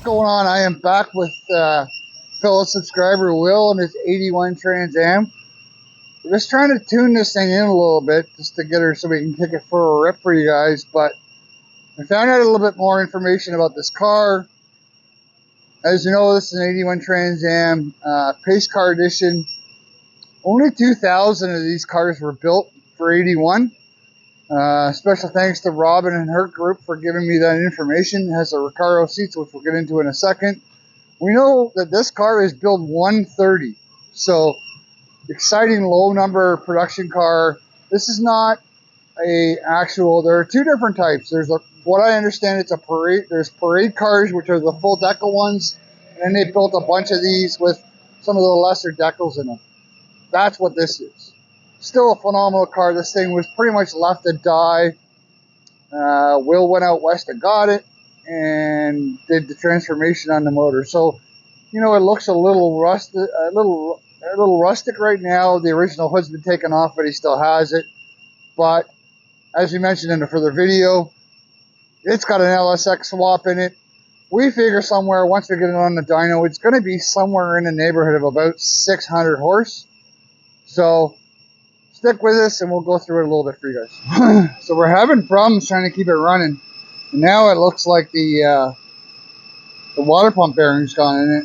what's going on? I am back with fellow subscriber Will and his 81 Trans Am. We're just trying to tune this thing in a little bit just to get her so we can take it for a rip for you guys. But I found out a little bit more information about this car. As you know, this is an 81 Trans Am Pace Car Edition. Only 2,000 of these cars were built for 81. Special thanks to Robin and her group for giving me that information. It has a Recaro seats, which we'll get into in a second. We know that this car is build 130, so exciting low number production car. This is not a actual. There are two different types. There's what I understand, it's a parade. There's parade cars, which are the full decal ones, and then they built a bunch of these with some of the lesser decals in them. That's what this is. Still a phenomenal car. This thing was pretty much left to die. Will went out west and got it and did the transformation on the motor. So, you know, it looks a little rusted, a little rustic right now. The original hood's been taken off, but he still has it. But as we mentioned in a further video, it's got an LSX swap in it. We figure somewhere, once we get it on the dyno, it's going to be somewhere in the neighborhood of about 600 horse. So stick with us and we'll go through it a little bit for you guys. So we're having problems trying to keep it running. And now it looks like the water pump bearing's gone in it.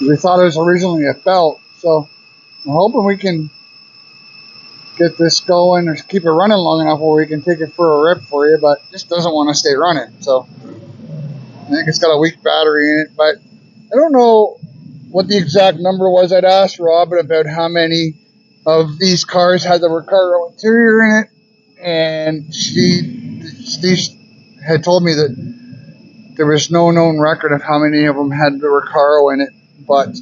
We thought it was originally a belt. So I'm hoping we can get this going or keep it running long enough where we can take it for a rip for you, but it just doesn't want to stay running. So I think it's got a weak battery in it, but I don't know what the exact number was. I'd asked Robin about how many of these cars had the Recaro interior in it, and she had told me that there was no known record of how many of them had the Recaro in it, but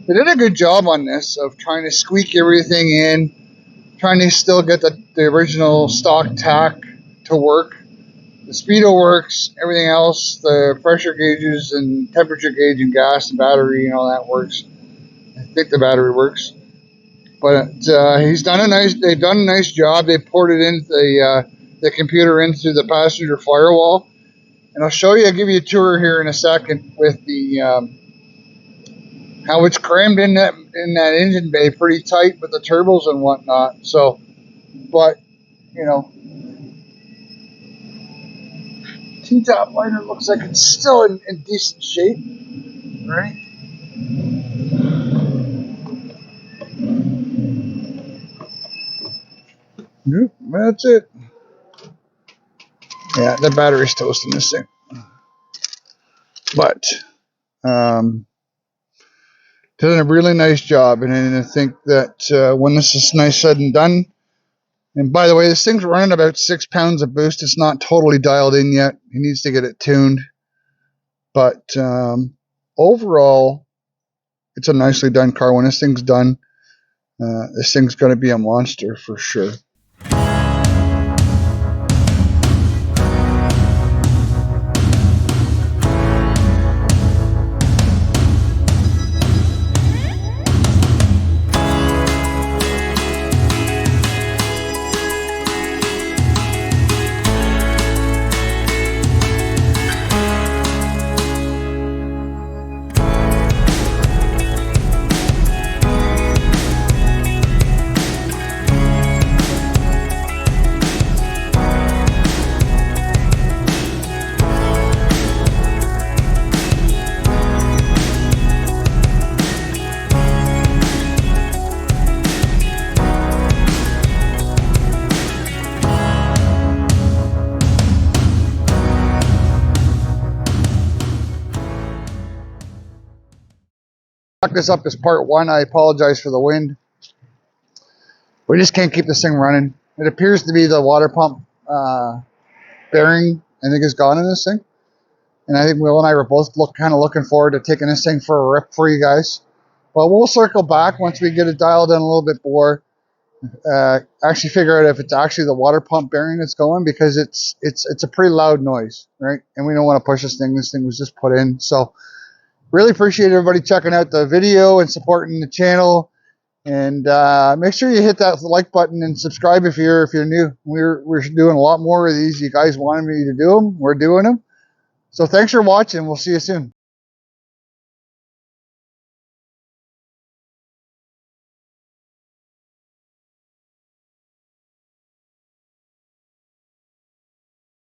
they did a good job on this of trying to squeak everything in, trying to still get the original stock tack to work. The speedo works, everything else, the pressure gauges and temperature gauge and gas and battery and all that works. I think the battery works. But they've done a nice job. They ported in the computer into the passenger firewall. And I'll give you a tour here in a second with the how it's crammed in that engine bay pretty tight with the turbos and whatnot. So, but you know, T-top liner looks like it's still in decent shape, right? Nope, that's it. Yeah, the battery's toasting this thing, but did a really nice job. And I think that when this is nice said and done, and by the way, this thing's running about 6 pounds of boost. It's not totally dialed in yet. He needs to get it tuned. But overall, it's a nicely done car. When this thing's done, this thing's going to be a monster for sure. This up as part one. I apologize for the wind. We just can't keep this thing running. It appears to be the water pump bearing, I think, is gone in this thing. And I think Will and I were both kind of looking forward to taking this thing for a rip for you guys. But we'll circle back once we get it dialed in a little bit more. Actually figure out if it's actually the water pump bearing that's going, because it's a pretty loud noise, right? And we don't want to push this thing. This thing was just put in. So really appreciate everybody checking out the video and supporting the channel. And make sure you hit that like button and subscribe if you're new. We're doing a lot more of these. You guys wanted me to do them. We're doing them. So thanks for watching. We'll see you soon.